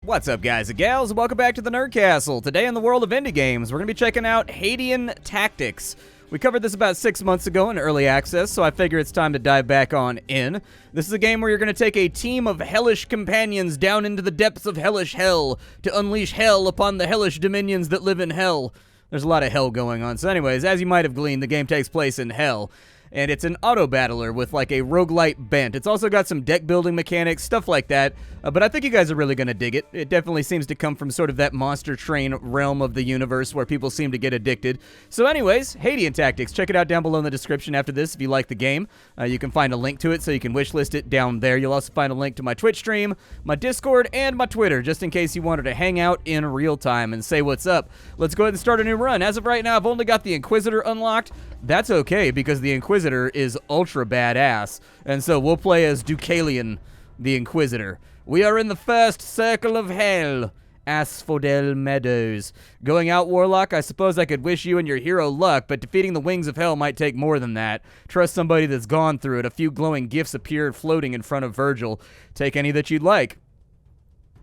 What's up, guys and gals? Welcome back to the Nerd Castle. Today in the world of indie games, we're going to be checking out Hadean Tactics. We covered this about 6 months ago in early access, so I figure it's time to dive back on in. This is a game where you're going to take a team of hellish companions down into the depths of hellish hell to unleash hell upon the hellish dominions that live in hell. There's a lot of hell going on. So anyways, as you might have gleaned, the game takes place in hell. And it's an auto-battler with like a roguelite bent. It's also got some deck-building mechanics, stuff like that. But I think you guys are really going to dig it. It definitely seems to come from sort of that Monster Train realm of the universe where people seem to get addicted. So anyways, Hadean Tactics. Check it out down below in the description after this if you like the game. You can find a link to it so you can wishlist it down there. You'll also find a link to my Twitch stream, my Discord, and my Twitter, just in case you wanted to hang out in real time and say what's up. Let's go ahead and start a new run. As of right now, I've only got the Inquisitor unlocked. That's okay, because the Inquisitor is ultra badass. And so we'll play as Deucalion, the Inquisitor. We are in the first circle of hell, Asphodel Meadows. Going out, Warlock, I suppose I could wish you and your hero luck, but defeating the wings of hell might take more than that. Trust somebody that's gone through it. A few glowing gifts appeared floating in front of Virgil. Take any that you'd like.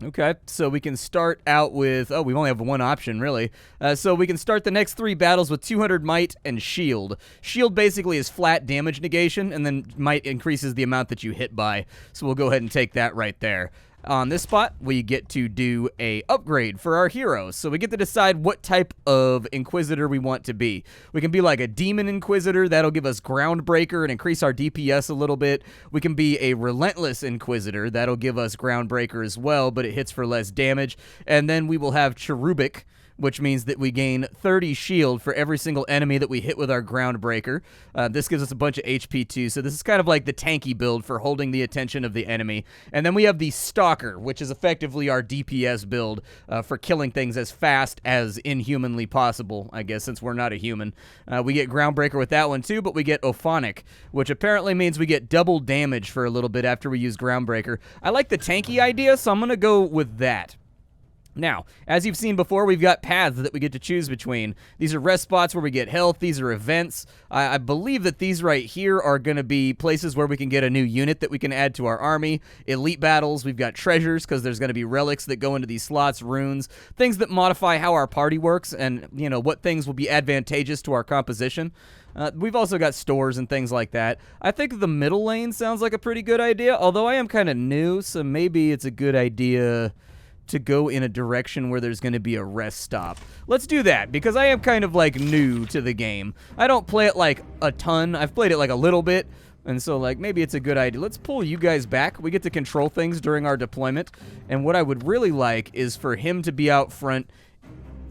Okay, so we can start out with, we only have one option, really. So we can start the next 3 battles with 200 might and shield. Shield basically is flat damage negation, and then might increases the amount that you hit by. So we'll go ahead and take that right there. On this spot, we get to do a upgrade for our heroes. So we get to decide what type of Inquisitor we want to be. We can be like a Demon Inquisitor. That'll give us Groundbreaker and increase our DPS a little bit. We can be a Relentless Inquisitor. That'll give us Groundbreaker as well, but it hits for less damage. And then we will have Cherubic, which means that we gain 30 shield for every single enemy that we hit with our Groundbreaker. This gives us a bunch of HP too, so this is kind of like the tanky build for holding the attention of the enemy. And then we have the Stalker, which is effectively our DPS build for killing things as fast as inhumanly possible, I guess, since we're not a human. We get Groundbreaker with that one too, but we get Ophonic, which apparently means we get double damage for a little bit after we use Groundbreaker. I like the tanky idea, so I'm going to go with that. Now, as you've seen before, we've got paths that we get to choose between. These are rest spots where we get health. These are events. I believe that these right here are going to be places where we can get a new unit that we can add to our army. Elite battles, we've got treasures because there's going to be relics that go into these slots, runes, things that modify how our party works and, you know, what things will be advantageous to our composition. We've also got stores and things like that. I think the middle lane sounds like a pretty good idea, although I am kind of new, so maybe it's a good idea to go in a direction where there's going to be a rest stop. Let's do that, because I am kind of, like, new to the game. I don't play it, like, a ton. I've played it, like, a little bit, and so, like, maybe it's a good idea. Let's pull you guys back. We get to control things during our deployment, and what I would really like is for him to be out front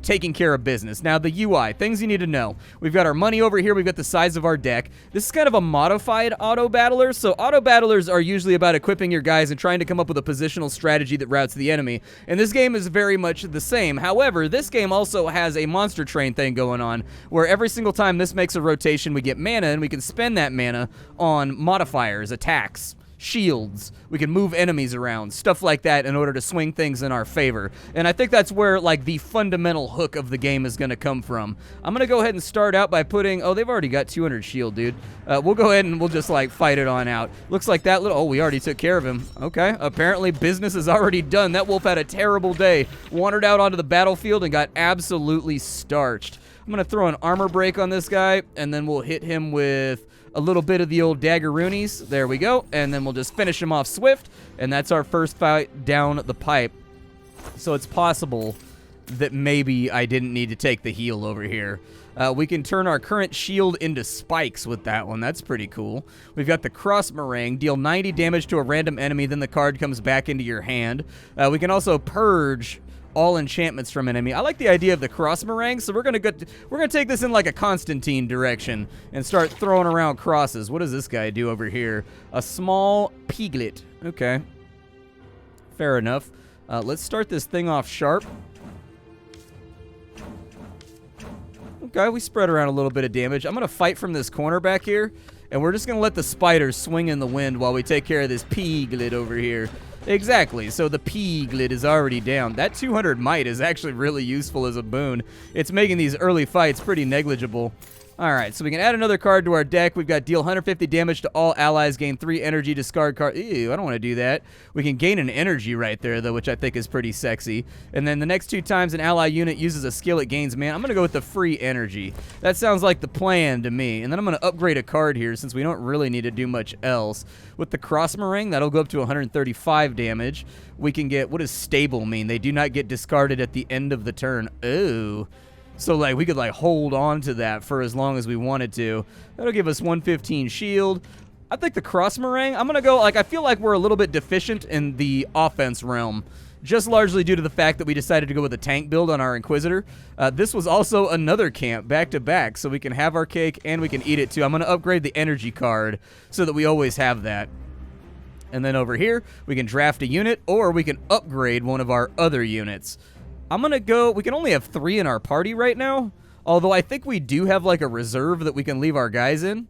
taking care of business. Now, the UI, things you need to know. We've got our money over here. We've got the size of our deck. This is kind of a modified auto-battler. So auto-battlers are usually about equipping your guys and trying to come up with a positional strategy that routes the enemy. And this game is very much the same. However, this game also has a Monster Train thing going on, where every single time this makes a rotation, we get mana, and we can spend that mana on modifiers, attacks, shields. We can move enemies around, stuff like that, in order to swing things in our favor. And I think that's where, like, the fundamental hook of the game is going to come from. I'm going to go ahead and start out by putting, oh, they've already got 200 shield, dude. We'll go ahead and we'll just, like, fight it on out. Looks like that little, oh, we already took care of him. Okay, apparently business is already done. That wolf had a terrible day. Wandered out onto the battlefield and got absolutely starched. I'm going to throw an armor break on this guy, and then we'll hit him with a little bit of the old daggeroonies. There we go. And then we'll just finish him off swift. And that's our first fight down the pipe. So it's possible that maybe I didn't need to take the heal over here. We can turn our current shield into spikes with that one. That's pretty cool. We've got the cross meringue. Deal 90 damage to a random enemy, then the card comes back into your hand. We can also purge all enchantments from enemy. I like the idea of the cross meringue, so we're gonna take this in like a Constantine direction and start throwing around crosses. What does this guy do over here? A small piglet. Okay, fair enough. Let's start this thing off sharp. Okay, we spread around a little bit of damage. I'm gonna fight from this corner back here, and we're just gonna let the spiders swing in the wind while we take care of this piglet over here. Exactly, so the piglet is already down. That 200 might is actually really useful as a boon. It's making these early fights pretty negligible. Alright, so we can add another card to our deck. We've got deal 150 damage to all allies, gain 3 energy, discard card. Ew, I don't want to do that. We can gain an energy right there, though, which I think is pretty sexy. And then the next 2 times an ally unit uses a skill, it gains mana. I'm going to go with the free energy. That sounds like the plan to me. And then I'm going to upgrade a card here since we don't really need to do much else. With the cross meringue, that'll go up to 135 damage. We can get, what does stable mean? They do not get discarded at the end of the turn. Ooh. So, like, we could, like, hold on to that for as long as we wanted to. That'll give us 115 shield. I think the cross meringue, I'm going to go, like, I feel like we're a little bit deficient in the offense realm, just largely due to the fact that we decided to go with a tank build on our Inquisitor. This was also another camp, back-to-back, so we can have our cake and we can eat it, too. I'm going to upgrade the energy card so that we always have that. And then over here, we can draft a unit, or we can upgrade one of our other units. I'm going to go, we can only have 3 in our party right now, although I think we do have like a reserve that we can leave our guys in.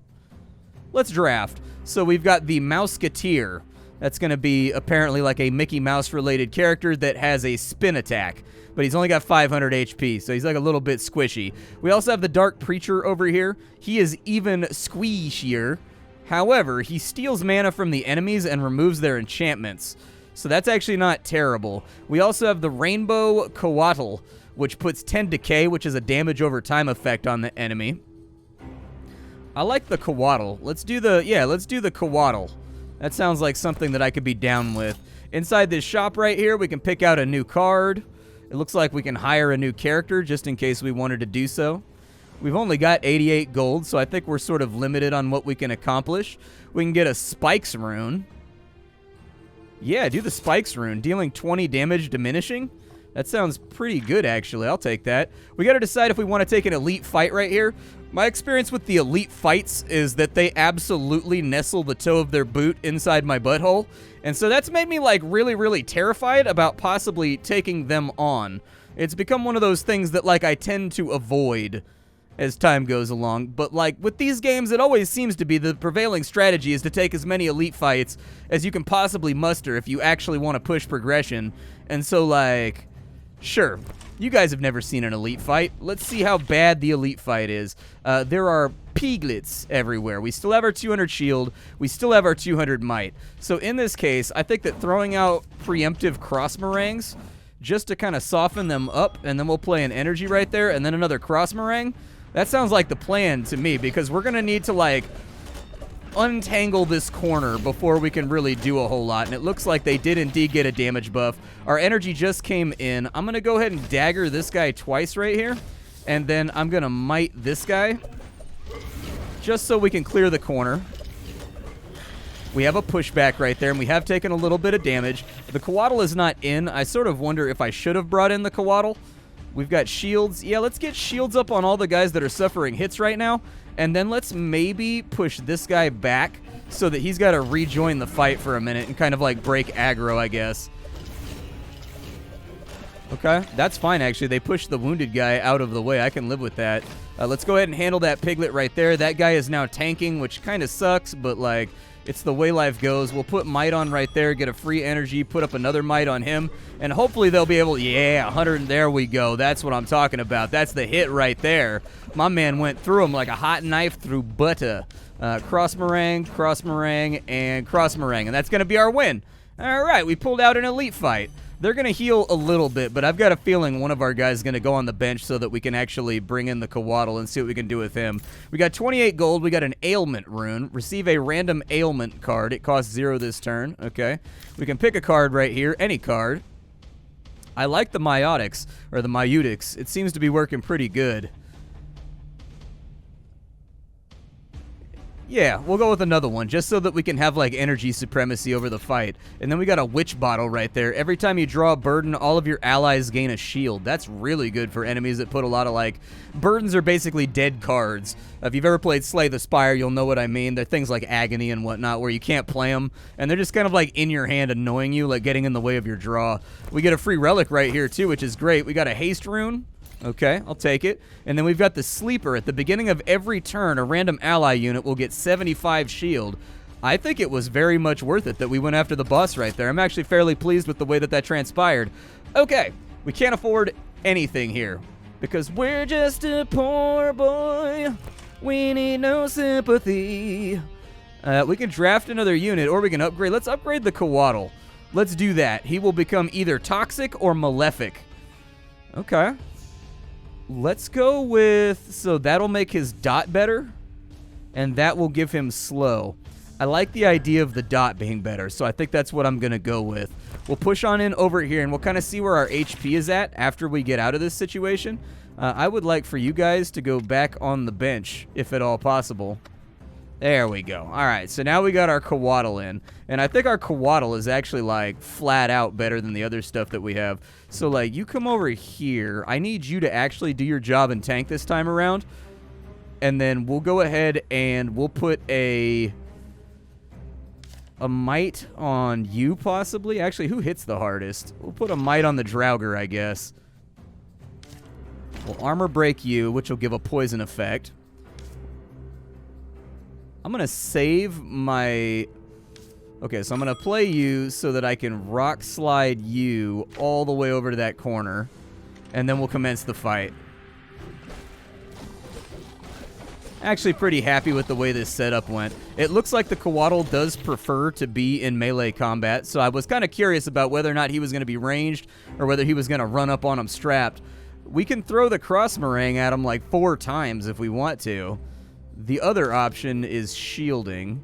Let's draft. So we've got the Mouseketeer. That's going to be apparently like a Mickey Mouse related character that has a spin attack, but he's only got 500 HP, so he's like a little bit squishy. We also have the Dark Preacher over here. He is even squishier. However, he steals mana from the enemies and removes their enchantments. So that's actually not terrible. We also have the Rainbow Coatl, which puts 10 decay, which is a damage over time effect on the enemy. I like the Coatl. Let's do the Coatl. That sounds like something that I could be down with. Inside this shop right here, we can pick out a new card. It looks like we can hire a new character just in case we wanted to do so. We've only got 88 gold, so I think we're sort of limited on what we can accomplish. We can get a Spikes rune. Yeah, do the Spikes rune, dealing 20 damage diminishing. That sounds pretty good, actually. I'll take that. We got to decide if we want to take an elite fight right here. My experience with the elite fights is that they absolutely nestle the toe of their boot inside my butthole. And so that's made me, like, really, really terrified about possibly taking them on. It's become one of those things that, like, I tend to avoid as time goes along, but like with these games, it always seems to be the prevailing strategy is to take as many elite fights as you can possibly muster if you actually want to push progression. And so, like, sure, you guys have never seen an elite fight. Let's see how bad the elite fight is. There are piglets everywhere. We still have our 200 shield. We still have our 200 might. So in this case, I think that throwing out preemptive cross meringues just to kind of soften them up, and then we'll play an energy right there, and then another cross meringue. That sounds like the plan to me, because we're going to need to, like, untangle this corner before we can really do a whole lot. And it looks like they did indeed get a damage buff. Our energy just came in. I'm going to go ahead and dagger this guy twice right here. And then I'm going to might this guy just so we can clear the corner. We have a pushback right there, and we have taken a little bit of damage. The Coatl is not in. I sort of wonder if I should have brought in the Coatl. We've got shields. Yeah, let's get shields up on all the guys that are suffering hits right now. And then let's maybe push this guy back so that he's got to rejoin the fight for a minute and kind of like break aggro, I guess. Okay, that's fine, actually. They pushed the wounded guy out of the way. I can live with that. Let's go ahead and handle that piglet right there. That guy is now tanking, which kind of sucks, but like, it's the way life goes. We'll put might on right there, get a free energy, put up another might on him, and hopefully they'll be able to, yeah, 100, there we go. That's what I'm talking about. That's the hit right there. My man went through him like a hot knife through butter. Cross meringue, and cross meringue, and that's going to be our win. All right, we pulled out an elite fight. They're going to heal a little bit, but I've got a feeling one of our guys is going to go on the bench so that we can actually bring in the Coatl and see what we can do with him. We got 28 gold. We got an ailment rune. Receive a random ailment card. It costs 0 this turn. Okay. We can pick a card right here, any card. I like the Myotics, or the Myutics. It seems to be working pretty good. Yeah, we'll go with another one, just so that we can have, like, energy supremacy over the fight. And then we got a Witch Bottle right there. Every time you draw a burden, all of your allies gain a shield. That's really good for enemies that put a lot of, like... Burdens are basically dead cards. If you've ever played Slay the Spire, you'll know what I mean. They're things like Agony and whatnot, where you can't play them, and they're just kind of, like, in your hand, annoying you, like, getting in the way of your draw. We get a free relic right here, too, which is great. We got a Haste Rune. Okay, I'll take it. And then we've got the Sleeper. At the beginning of every turn, a random ally unit will get 75 shield. I think it was very much worth it that we went after the boss right there. I'm actually fairly pleased with the way that that transpired. Okay, we can't afford anything here because we're just a poor boy We need no sympathy. We can draft another unit, or we can upgrade. Let's upgrade the Coatl. Let's do that. He will become either toxic or malefic. Okay. Let's go with... So that'll make his dot better, and that will give him slow. I like the idea of the dot being better, so I think that's what I'm going to go with. We'll push on in over here, and we'll kind of see where our HP is at after we get out of this situation. I would like for you guys to go back on the bench, if at all possible. There we go. All right, so now we got our Coatl in, and I think our Coatl is actually, like, flat out better than the other stuff that we have. So, like, you come over here. I need you to actually do your job and tank this time around, and then we'll go ahead and we'll put a mite on you, possibly. Actually, who hits the hardest? We'll put a mite on the Draugr, I guess. We'll armor break you, which will give a poison effect. I'm going to save my... Okay, so I'm going to play you so that I can rock slide you all the way over to that corner, and then we'll commence the fight. Actually pretty happy with the way this setup went. It looks like the Coatl does prefer to be in melee combat, so I was kind of curious about whether or not he was going to be ranged or whether he was going to run up on him strapped. We can throw the cross meringue at him like 4 times if we want to. The other option is shielding.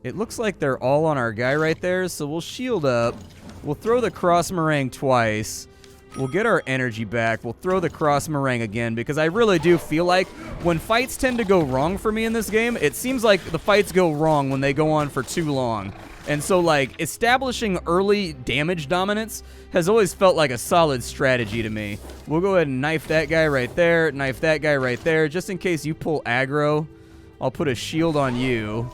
It looks like they're all on our guy right there, so we'll shield up. We'll throw the cross meringue twice. We'll get our energy back. We'll throw the cross meringue again, because I really do feel like when fights tend to go wrong for me in this game, it seems like the fights go wrong when they go on for too long. And so, like, establishing early damage dominance has always felt like a solid strategy to me. We'll go ahead and knife that guy right there, knife that guy right there. Just in case you pull aggro, I'll put a shield on you.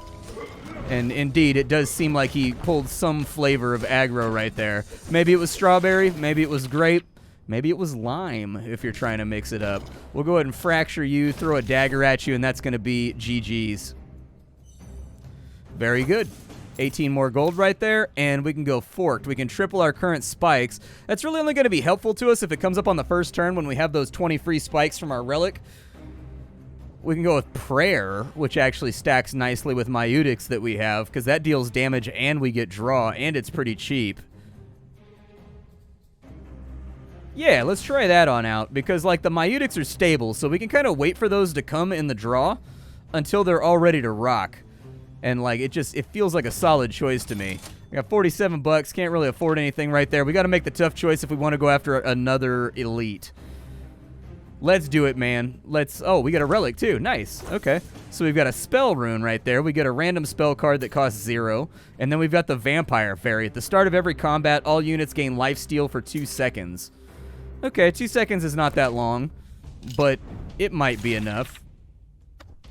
And indeed, it does seem like he pulled some flavor of aggro right there. Maybe it was strawberry, maybe it was grape, maybe it was lime if you're trying to mix it up. We'll go ahead and fracture you, throw a dagger at you, and that's going to be GG's. Very good. 18 more gold right there, and we can go forked. We can triple our current spikes. That's really only going to be helpful to us if it comes up on the first turn when we have those 20 free spikes from our relic. We can go with prayer, which actually stacks nicely with Myutics that we have, because that deals damage and we get draw, and it's pretty cheap. Yeah, let's try that on out, because like the Myutics are stable, so we can kind of wait for those to come in the draw until they're all ready to rock. And like it feels like a solid choice to me. We got 47 bucks, can't really afford anything right there. We got to make the tough choice if we want to go after another elite. Let's do it, man. Oh, we got a relic too. Nice. Okay. So we've got a spell rune right there. We get a random spell card that costs 0. And then we've got the vampire fairy. At the start of every combat, all units gain lifesteal for 2 seconds. Okay, 2 seconds is not that long, but it might be enough.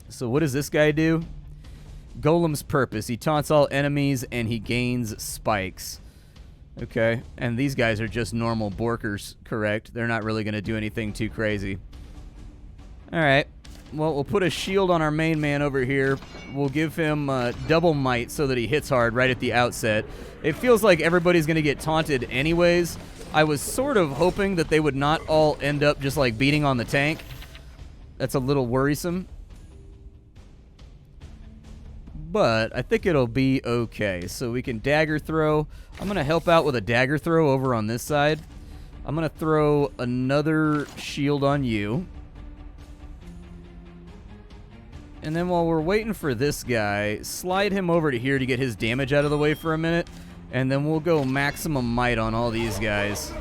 So what does this guy do? Golem's purpose. He taunts all enemies and he gains spikes. Okay, and these guys are just normal Borkers, correct? They're not really going to do anything too crazy. Alright, well, we'll put a shield on our main man over here. We'll give him double might so that he hits hard right at the outset. It feels like everybody's going to get taunted anyways. I was sort of hoping that they would not all end up just like beating on the tank. That's a little worrisome. But I think it'll be okay. So we can dagger throw. I'm going to help out with a dagger throw over on this side. I'm going to throw another shield on you. And then while we're waiting for this guy, slide him over to here to get his damage out of the way for a minute. And then we'll go maximum might on all these guys.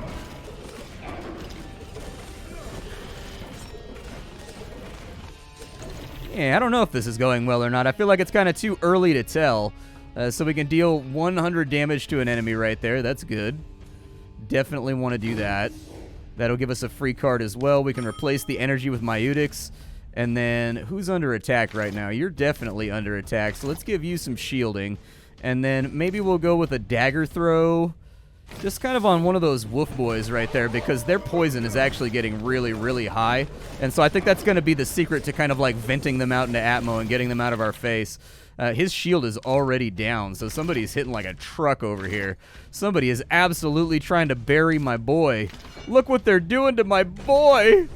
Yeah, I don't know if this is going well or not. I feel like it's kind of too early to tell. So we can deal 100 damage to an enemy right there. That's good. Definitely want to do that. That'll give us a free card as well. We can replace the energy with Myutics. And then, who's under attack right now? You're definitely under attack, so let's give you some shielding. And then maybe we'll go with a dagger throw. Just kind of on one of those wolf boys right there, because their poison is actually getting really, really high. And so I think that's going to be the secret to kind of like venting them out into Atmo and getting them out of our face. His shield is already down, so somebody's hitting like a truck over here. Somebody is absolutely trying to bury my boy. Look what they're doing to my boy!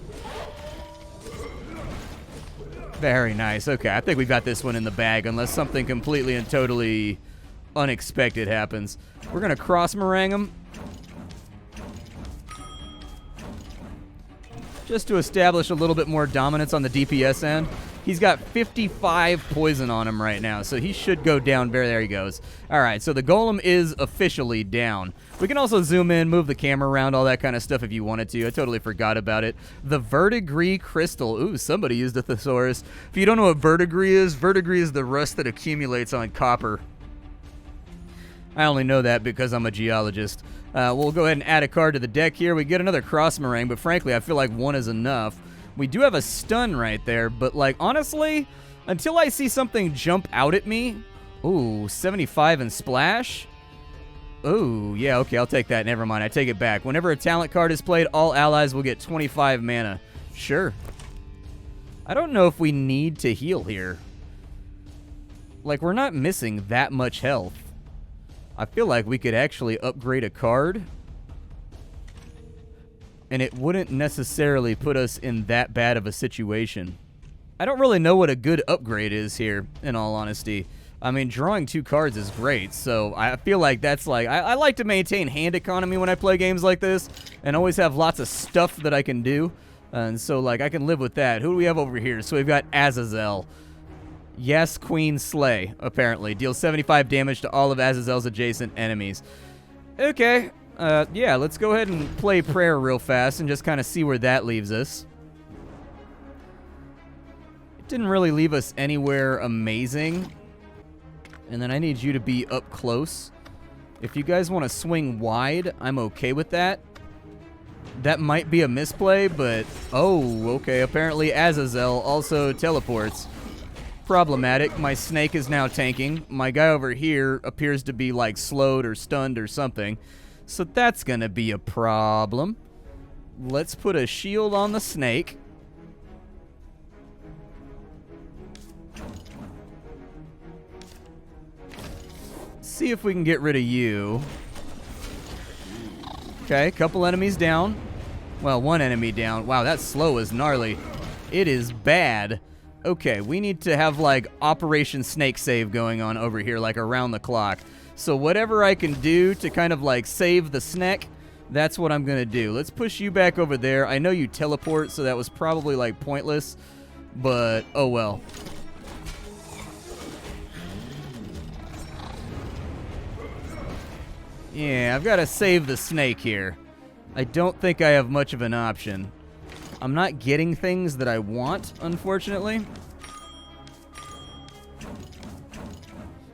Very nice. Okay, I think we got this one in the bag, unless something completely and totally unexpected happens. We're going to cross meringue him. Just to establish a little bit more dominance on the DPS end. He's got 55 poison on him right now, so he should go down. There he goes. All right, so the golem is officially down. We can also zoom in, move the camera around, all that kind of stuff if you wanted to. I totally forgot about it. The verdigris crystal. Ooh, somebody used a thesaurus. If you don't know what verdigris is the rust that accumulates on copper. I only know that because I'm a geologist. We'll go ahead and add a card to the deck here. We get another cross meringue, but frankly, I feel like one is enough. We do have a stun right there, but like honestly, until I see something jump out at me, ooh, 75 and splash. Ooh, yeah, okay, I'll take that. Never mind, I take it back. Whenever a talent card is played, all allies will get 25 mana. Sure. I don't know if we need to heal here. Like, we're not missing that much health. I feel like we could actually upgrade a card, and it wouldn't necessarily put us in that bad of a situation. I don't really know what a good upgrade is here, in all honesty. I mean, drawing 2 cards is great, so I feel like that's like... I like to maintain hand economy when I play games like this, and always have lots of stuff that I can do, and so, like, I can live with that. Who do we have over here? So we've got Azazel. Yes, Queen Slay, apparently. Deals 75 damage to all of Azazel's adjacent enemies. Okay. Yeah, let's go ahead and play Prayer real fast and just kind of see where that leaves us. It didn't really leave us anywhere amazing. And then I need you to be up close. If you guys want to swing wide, I'm okay with that. That might be a misplay, but... Oh, okay. Apparently Azazel also teleports. Problematic. My snake is now tanking. My guy over here appears to be, like, slowed or stunned or something. So that's going to be a problem. Let's put a shield on the snake. See if we can get rid of you. Okay, couple enemies down. Well, one enemy down. Wow, that slow is gnarly. It is bad. Okay, we need to have, like, Operation Snake Save going on over here, like, around the clock. So whatever I can do to kind of, like, save the snake, that's what I'm going to do. Let's push you back over there. I know you teleport, so that was probably, like, pointless. But, oh well. Yeah, I've got to save the snake here. I don't think I have much of an option. I'm not getting things that I want, unfortunately.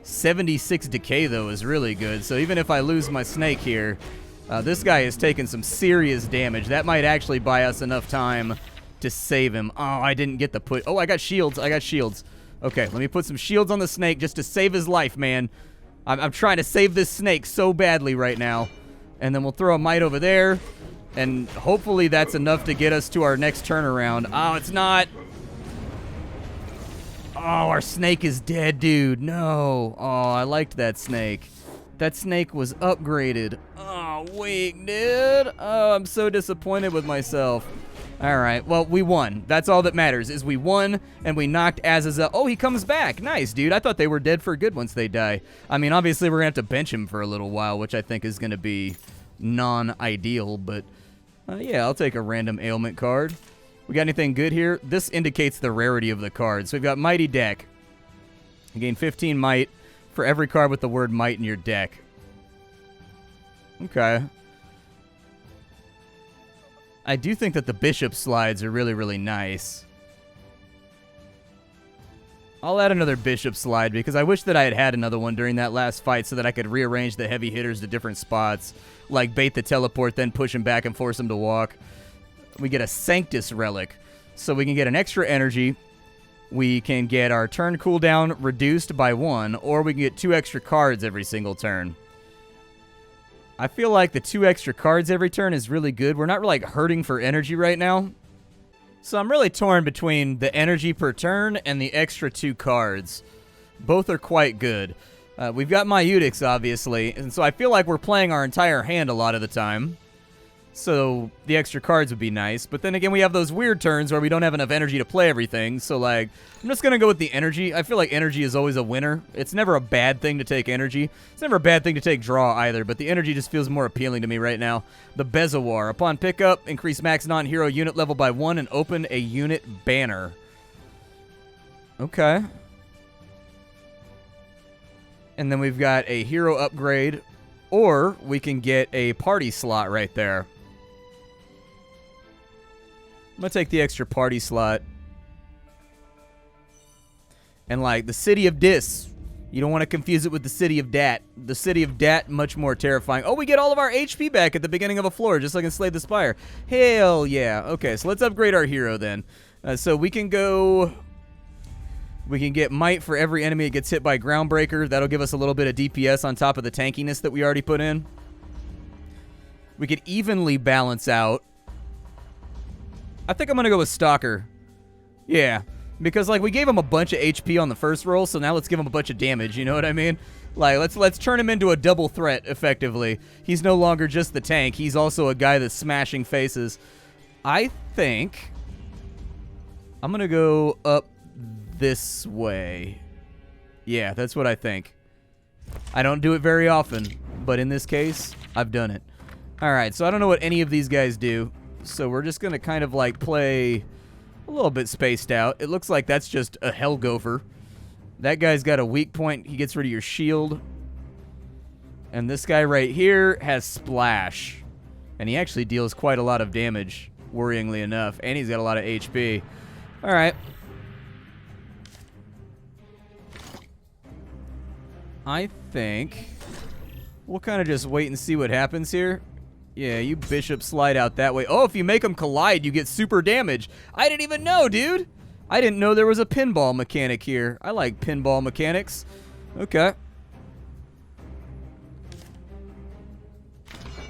76 decay, though, is really good. So even if I lose my snake here, this guy is taking some serious damage. That might actually buy us enough time to save him. Oh, I didn't get the put. Oh, I got shields. I got shields. Okay, let me put some shields on the snake just to save his life, man. I'm trying to save this snake so badly right now. And then we'll throw a might over there. And hopefully that's enough to get us to our next turnaround. Oh, it's not. Oh, our snake is dead, dude. No. Oh, I liked that snake. That snake was upgraded. Oh, weak, dude. Oh, I'm so disappointed with myself. All right, well, we won. That's all that matters, is we won, and we knocked Azazel. Oh, he comes back. Nice, dude. I thought they were dead for good once they die. I mean, obviously, we're going to have to bench him for a little while, which I think is going to be non-ideal, but... yeah, I'll take a random ailment card. We got anything good here? This indicates the rarity of the card. So we've got Mighty Deck. You gain 15 might for every card with the word might in your deck. Okay. I do think that the Bishop slides are really, really nice. I'll add another Bishop slide because I wish that I had had another one during that last fight so that I could rearrange the heavy hitters to different spots. Like bait the teleport, then push him back and force him to walk. We get a Sanctus Relic. So we can get an extra energy. We can get our turn cooldown reduced by 1, or we can get 2 extra cards every single turn. I feel like the 2 extra cards every turn is really good. We're not like hurting for energy right now. So I'm really torn between the energy per turn and the extra 2 cards. Both are quite good. We've got Myutix, obviously, and so I feel like we're playing our entire hand a lot of the time. So the extra cards would be nice. But then again, we have those weird turns where we don't have enough energy to play everything. So, like, I'm just going to go with the energy. I feel like energy is always a winner. It's never a bad thing to take energy. It's never a bad thing to take draw either, but the energy just feels more appealing to me right now. The Bezawar. Upon pickup, increase max non-hero unit level by 1 and open a unit banner. Okay. And then we've got a hero upgrade, or we can get a party slot right there. I'm going to take the extra party slot. And, like, the City of Dis. You don't want to confuse it with the City of Dat. The City of Dat, much more terrifying. Oh, we get all of our HP back at the beginning of a floor, just like in Slay the Spire. Hell yeah. Okay, so let's upgrade our hero then. So we can go... We can get Might for every enemy that gets hit by Groundbreaker. That'll give us a little bit of DPS on top of the tankiness that we already put in. We could evenly balance out. I think I'm going to go with Stalker. Yeah, because like we gave him a bunch of HP on the first roll, so now let's give him a bunch of damage, you know what I mean? Like, let's turn him into a double threat, effectively. He's no longer just the tank. He's also a guy that's smashing faces. I think I'm going to go up this way. Yeah, that's what I think. I don't do it very often, but in this case, I've done it. Alright, so I don't know what any of these guys do, so we're just going to kind of like play a little bit spaced out. It looks like that's just a Hell Gopher. That guy's got a weak point. He gets rid of your shield. And this guy right here has Splash. And he actually deals quite a lot of damage, worryingly enough. And he's got a lot of HP. Alright. I think we'll kind of just wait and see what happens here. Yeah, you bishop slide out that way. Oh, if you make them collide, you get super damage. I didn't even know, dude. I didn't know there was a pinball mechanic here. I like pinball mechanics. Okay.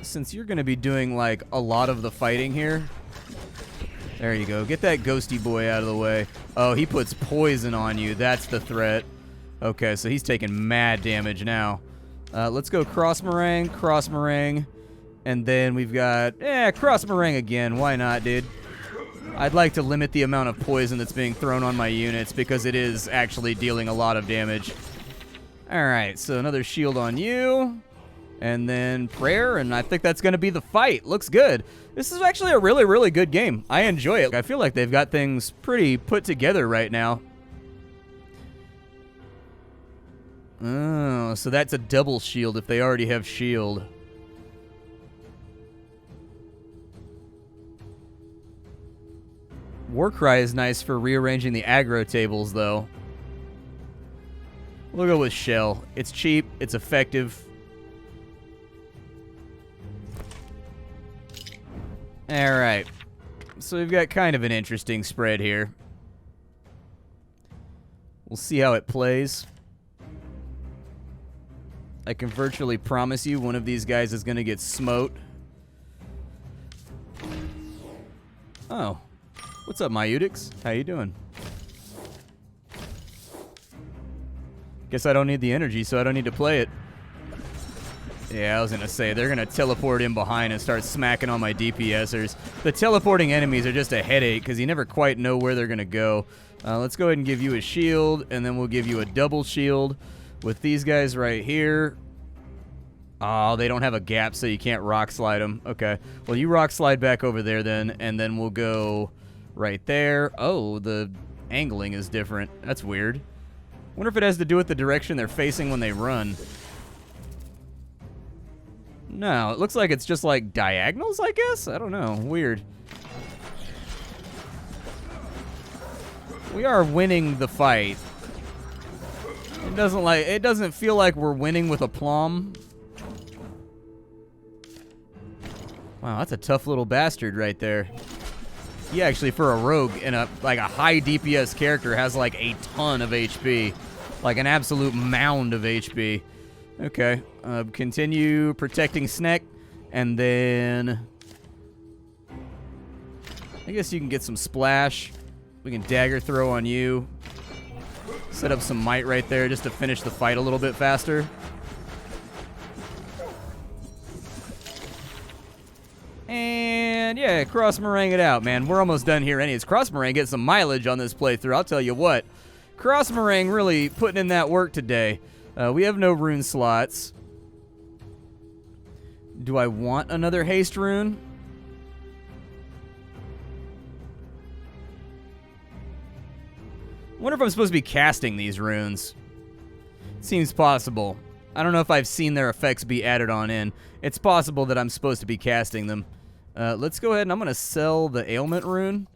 Since you're going to be doing, like, a lot of the fighting here. There you go. Get that ghosty boy out of the way. Oh, he puts poison on you. That's the threat. Okay, so he's taking mad damage now. Let's go cross meringue. And then we've got, cross meringue again. Why not, dude? I'd like to limit the amount of poison that's being thrown on my units because it is actually dealing a lot of damage. Alright, so another shield on you. And then prayer, and I think that's going to be the fight. Looks good. This is actually a really, really good game. I enjoy it. I feel like they've got things pretty put together right now. Oh, so that's a double shield if they already have shield. Warcry is nice for rearranging the aggro tables, though. We'll go with Shell. It's cheap, it's effective. Alright. So we've got kind of an interesting spread here. We'll see how it plays. I can virtually promise you one of these guys is going to get smote. Oh. What's up, Myudix? How you doing? Guess I don't need the energy, so I don't need to play it. Yeah, I was going to say, they're going to teleport in behind and start smacking on my DPSers. The teleporting enemies are just a headache because you never quite know where they're going to go. Let's go ahead and give you a shield, and then we'll give you a double shield with these guys right here. Oh, they don't have a gap, so you can't rock slide them. Okay. Well, you rock slide back over there then, and then we'll go right there. Oh, the angling is different. That's weird. Wonder if it has to do with the direction they're facing when they run. No, it looks like it's just like diagonals, I guess? I don't know. Weird. We are winning the fight. It doesn't feel like we're winning with aplomb. Wow, that's a tough little bastard right there. He actually, for a rogue and a high DPS character, has like a ton of HP. Like an absolute mound of HP. Okay. Continue protecting Sneck. And then I guess you can get some splash. We can dagger throw on you. Set up some might right there just to finish the fight a little bit faster. And And yeah, cross meringue it out, man. We're almost done here anyways. Cross meringue get some mileage on this playthrough, I'll tell you what. Cross meringue really putting in that work today. We have no rune slots. Do I want another haste rune? I wonder if I'm supposed to be casting these runes. Seems possible. I don't know if I've seen their effects be added on in. It's possible that I'm supposed to be casting them. Let's go ahead and I'm going to sell the ailment rune.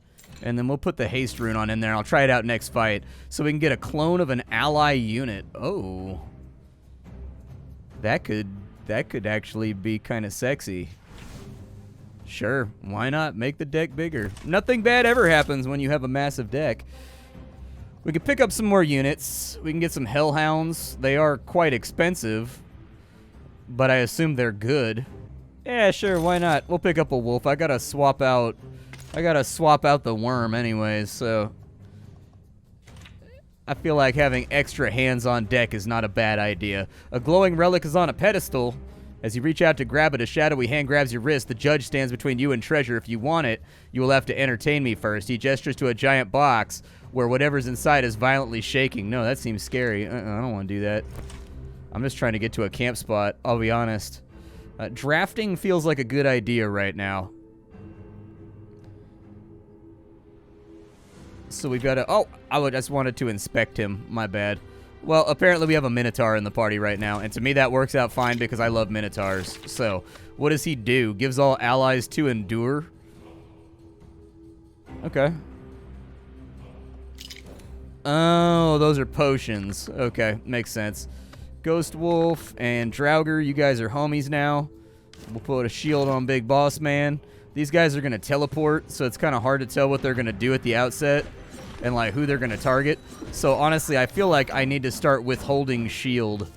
And then we'll put the haste rune on in there. I'll try it out next fight. So we can get a clone of an ally unit. Oh. That could actually be kind of sexy. Sure, why not? Make the deck bigger. Nothing bad ever happens when you have a massive deck. We can pick up some more units. We can get some hellhounds. They are quite expensive, but I assume they're good. Yeah, sure, why not? We'll pick up a wolf. I gotta swap out the worm anyways, so I feel like having extra hands on deck is not a bad idea. A glowing relic is on a pedestal. As you reach out to grab it, a shadowy hand grabs your wrist. The judge stands between you and treasure. If you want it, you will have to entertain me first. He gestures to a giant box where whatever's inside is violently shaking. No, that seems scary. I don't want to do that. I'm just trying to get to a camp spot, I'll be honest. Drafting feels like a good idea right now. So we've got to... Oh, I just wanted to inspect him. My bad. Well, apparently we have a Minotaur in the party right now, and to me that works out fine because I love Minotaurs. So, what does he do? Gives all allies to endure? Okay. Oh, those are potions. Okay, makes sense. Ghost Wolf and Draugr, you guys are homies now. We'll put a shield on Big Boss Man. These guys are going to teleport, so it's kind of hard to tell what they're going to do at the outset and like who they're going to target. So honestly, I feel like I need to start withholding shield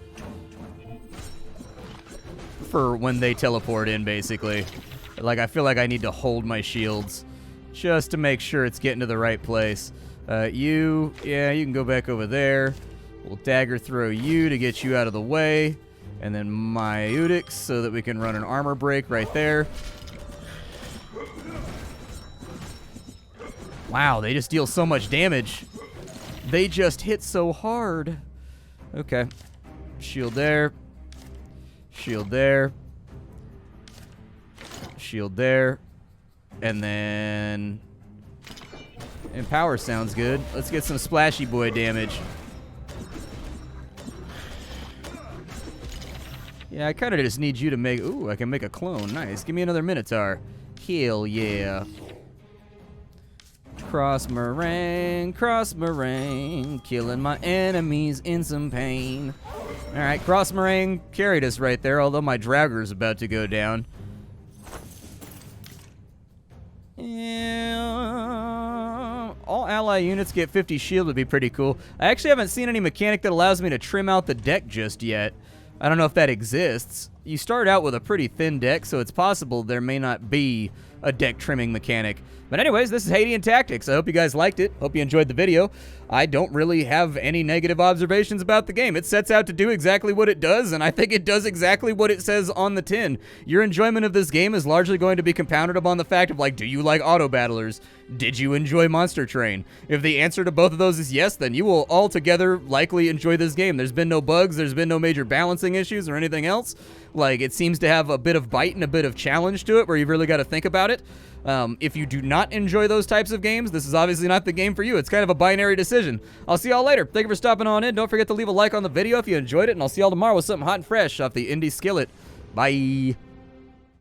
for when they teleport in, basically. Like, I feel like I need to hold my shields just to make sure it's getting to the right place. Yeah, you can go back over there. We'll dagger throw you to get you out of the way. And then my Udix so that we can run an armor break right there. Wow, they just deal so much damage. They just hit so hard. Okay. Shield there. Shield there. Shield there. And then... Empower sounds good. Let's get some splashy boy damage. Yeah, I kind of just need you to make... Ooh, I can make a clone. Nice. Give me another Minotaur. Hell yeah. Cross meringue, killing my enemies in some pain. Alright, cross meringue carried us right there, although my Draugr is about to go down. Yeah, all ally units get 50 shield would be pretty cool. I actually haven't seen any mechanic that allows me to trim out the deck just yet. I don't know if that exists. You start out with a pretty thin deck, so it's possible there may not be a deck trimming mechanic. But anyways, this is Hadean Tactics. I hope you guys liked it. Hope you enjoyed the video. I don't really have any negative observations about the game. It sets out to do exactly what it does, and I think it does exactly what it says on the tin. Your enjoyment of this game is largely going to be compounded upon the fact of, like, do you like auto battlers? Did you enjoy Monster Train? If the answer to both of those is yes, then you will altogether likely enjoy this game. There's been no bugs, there's been no major balancing issues or anything else. Like, it seems to have a bit of bite and a bit of challenge to it where you've really got to think about it. If you do not enjoy those types of games, this is obviously not the game for you. It's kind of a binary decision. I'll see y'all later. Thank you for stopping on in. Don't forget to leave a like on the video if you enjoyed it, and I'll see y'all tomorrow with something hot and fresh off the Indie Skillet. Bye.